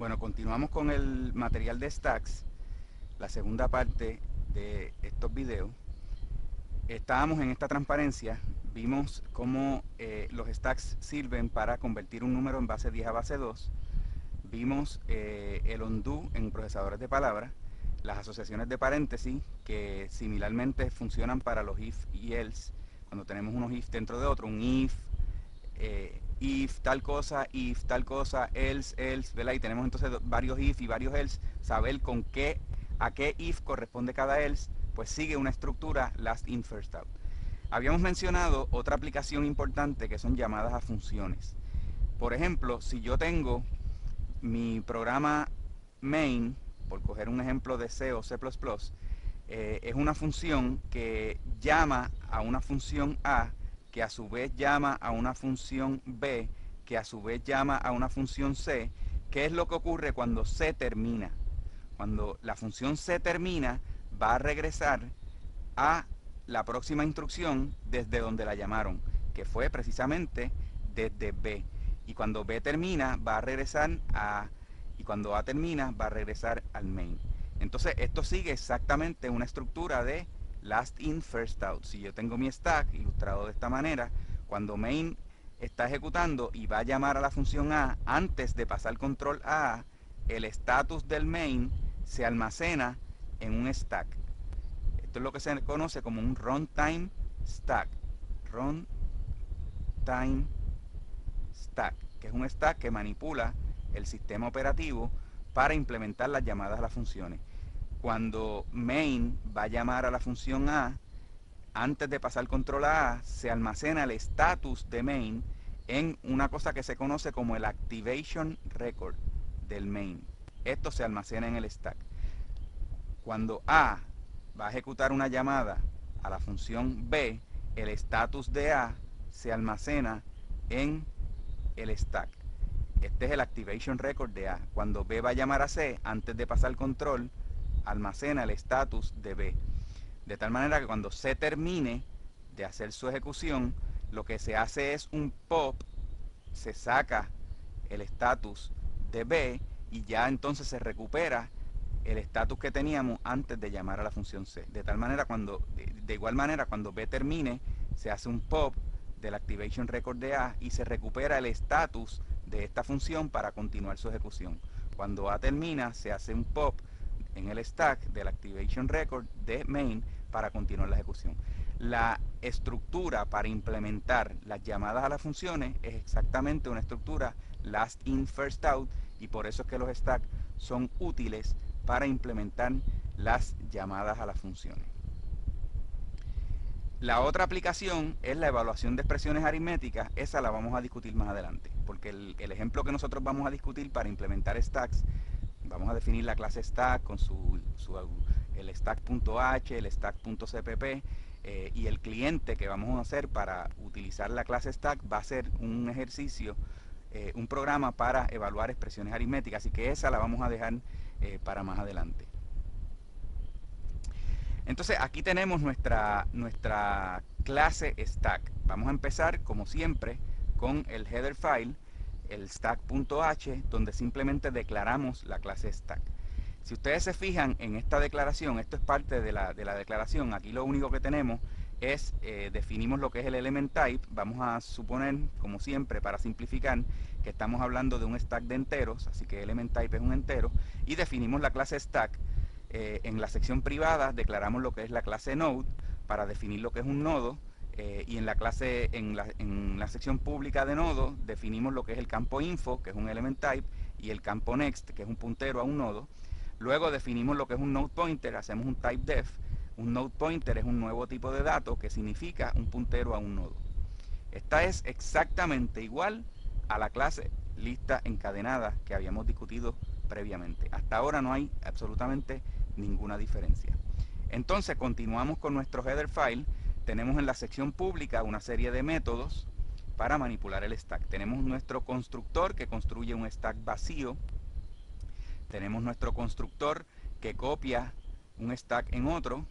Bueno, continuamos con el material de stacks, la segunda parte de estos videos. Estábamos en esta transparencia, vimos cómo los stacks sirven para convertir un número en base 10 a base 2. Vimos el undo en procesadores de palabras, las asociaciones de paréntesis que similarmente funcionan para los if y else. Cuando tenemos unos if dentro de otro, un if tal cosa, else, ¿verdad? Y tenemos entonces varios if y varios else, saber a qué if corresponde cada else, pues sigue una estructura last in first out. Habíamos mencionado otra aplicación importante que son llamadas a funciones. Por ejemplo, si yo tengo mi programa main, por coger un ejemplo de C o C++, es una función que llama a una función A, que a su vez llama a una función B, que a su vez llama a una función C. ¿Qué es lo que ocurre cuando C termina? Cuando la función C termina, va a regresar a la próxima instrucción desde donde la llamaron, que fue precisamente desde B. Y cuando B termina, va a regresar a... Y cuando A termina, va a regresar al main. Entonces, esto sigue exactamente una estructura de last in, first out. Si yo tengo mi stack ilustrado de esta manera, cuando main está ejecutando y va a llamar a la función A, antes de pasar control a A, el estatus del main se almacena en un stack. Esto es lo que se conoce como un runtime stack. Runtime stack, que es un stack que manipula el sistema operativo para implementar las llamadas a las funciones. Cuando main va a llamar a la función A, antes de pasar control a A, se almacena el status de main en una cosa que se conoce como el activation record del main. Esto se almacena en el stack. Cuando A va a ejecutar una llamada a la función B, el status de A se almacena en el stack. Este es el activation record de A. Cuando B va a llamar a C, antes de pasar control, almacena el status de B. De tal manera que cuando C termine de hacer su ejecución, lo que se hace es un pop, se saca el status de B y ya entonces se recupera el estatus que teníamos antes de llamar a la función C. De igual manera, cuando B termine, se hace un pop del activation record de A y se recupera el estatus de esta función para continuar su ejecución. Cuando A termina, se hace un pop en el stack del activation record de main para continuar la ejecución. La estructura para implementar las llamadas a las funciones es exactamente una estructura last in, first out, y por eso es que los stacks son útiles para implementar las llamadas a las funciones. La otra aplicación es la evaluación de expresiones aritméticas. Esa la vamos a discutir más adelante, porque el ejemplo que nosotros vamos a discutir para implementar stacks, vamos a definir la clase stack con el stack.h, el stack.cpp, y el cliente que vamos a hacer para utilizar la clase stack va a ser un ejercicio, un programa para evaluar expresiones aritméticas, así que esa la vamos a dejar para más adelante. Entonces aquí tenemos nuestra clase stack. Vamos a empezar como siempre con el header file, el stack.h, donde simplemente declaramos la clase stack. Si ustedes se fijan en esta declaración, esto es parte de la declaración. Aquí lo único que tenemos es, definimos lo que es el element type. Vamos a suponer, como siempre, para simplificar, que estamos hablando de un stack de enteros, así que element type es un entero, y definimos la clase stack. En la sección privada declaramos lo que es la clase node para definir lo que es un nodo, y en la sección pública de nodo definimos lo que es el campo info, que es un element type, y el campo next, que es un puntero a un nodo. Luego definimos lo que es un node pointer, hacemos un type def. Un node pointer es un nuevo tipo de dato que significa un puntero a un nodo. Esta es exactamente igual a la clase lista encadenada que habíamos discutido previamente. Hasta ahora no hay absolutamente ninguna diferencia. Entonces continuamos con nuestro header file. Tenemos en la sección pública una serie de métodos para manipular el stack. Tenemos nuestro constructor que construye un stack vacío. Tenemos nuestro constructor que copia un stack en otro,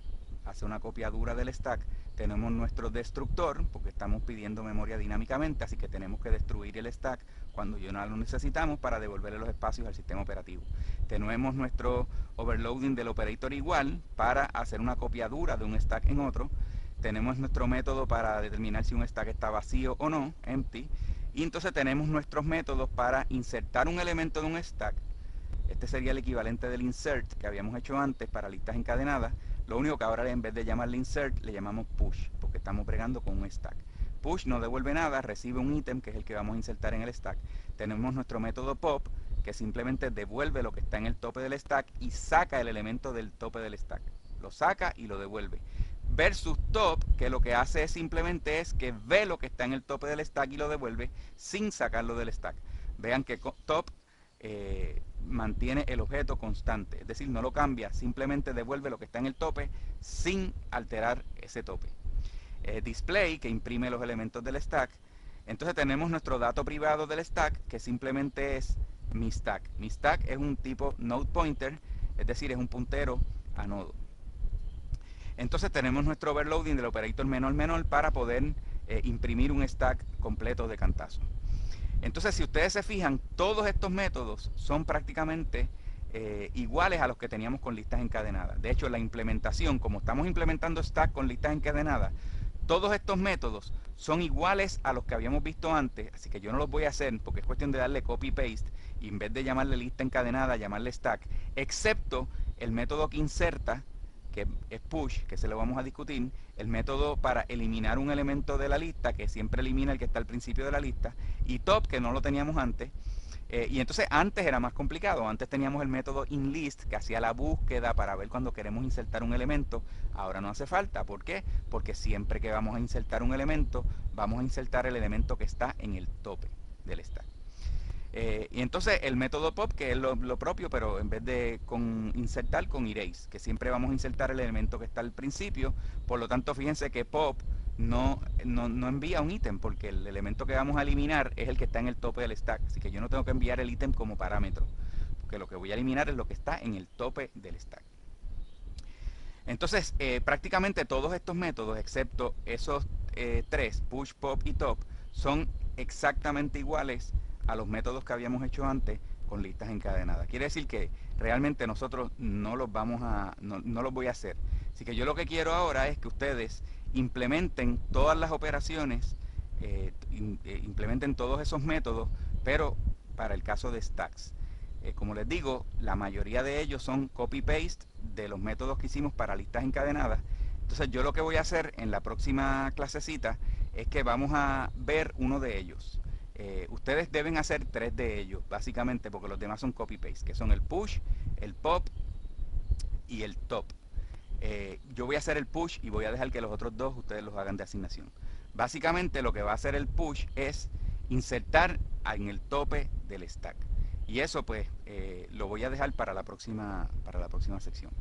hace una copia dura del stack. tenemos nuestro destructor, porque estamos pidiendo memoria dinámicamente, así que tenemos que destruir el stack cuando ya no lo necesitamos para devolverle los espacios al sistema operativo. Tenemos nuestro overloading del operator igual para hacer una copiadura de un stack en otro. Tenemos nuestro método para determinar si un stack está vacío o no, empty. Y entonces tenemos nuestros métodos para insertar un elemento de un stack. Este sería el equivalente del insert que habíamos hecho antes para listas encadenadas. Lo único que ahora en vez de llamarle insert le llamamos push, porque estamos bregando con un stack. Push no devuelve nada, recibe un ítem que es el que vamos a insertar en el stack. Tenemos nuestro método pop, que simplemente devuelve lo que está en el tope del stack y saca el elemento del tope del stack. Lo saca y lo devuelve. Versus top, que lo que hace simplemente es que ve lo que está en el tope del stack y lo devuelve sin sacarlo del stack. Vean que top mantiene el objeto constante, es decir, no lo cambia, simplemente devuelve lo que está en el tope sin alterar ese tope. Display, que imprime los elementos del stack. Entonces tenemos nuestro dato privado del stack, que simplemente es mi stack. Mi stack es un tipo node pointer, es decir, es un puntero a nodo. Entonces tenemos nuestro overloading del operator menor para poder imprimir un stack completo de cantazo. Entonces, si ustedes se fijan, todos estos métodos son prácticamente iguales a los que teníamos con listas encadenadas. De hecho, la implementación, como estamos implementando stack con listas encadenadas, todos estos métodos son iguales a los que habíamos visto antes, así que yo no los voy a hacer porque es cuestión de darle copy-paste y en vez de llamarle lista encadenada, llamarle stack, excepto el método que inserta, que es push, que se lo vamos a discutir, el método para eliminar un elemento de la lista, que siempre elimina el que está al principio de la lista, y top, que no lo teníamos antes. Y entonces antes era más complicado, antes teníamos el método inList, que hacía la búsqueda para ver cuando queremos insertar un elemento. Ahora no hace falta, ¿por qué? Porque siempre que vamos a insertar un elemento, vamos a insertar el elemento que está en el tope del stack. Y entonces el método pop, que es lo propio, pero en vez de insertar, con erase, que siempre vamos a insertar el elemento que está al principio. Por lo tanto, fíjense que pop no envía un ítem, porque el elemento que vamos a eliminar es el que está en el tope del stack. Así que yo no tengo que enviar el ítem como parámetro, porque lo que voy a eliminar es lo que está en el tope del stack. Entonces, prácticamente todos estos métodos, excepto esos tres, push, pop y top, son exactamente iguales a los métodos que habíamos hecho antes con listas encadenadas. Quiere decir que realmente nosotros no los voy a hacer. Así que yo lo que quiero ahora es que ustedes implementen todas las operaciones, implementen todos esos métodos, pero para el caso de stacks. Como les digo, la mayoría de ellos son copy-paste de los métodos que hicimos para listas encadenadas. Entonces yo lo que voy a hacer en la próxima clasecita es que vamos a ver uno de ellos. Ustedes deben hacer 3 de ellos, básicamente, porque los demás son copy-paste, que son el push, el pop y el top. Yo voy a hacer el push y voy a dejar que los otros dos ustedes los hagan de asignación. Básicamente lo que va a hacer el push es insertar en el tope del stack. Y eso pues lo voy a dejar para la próxima sección.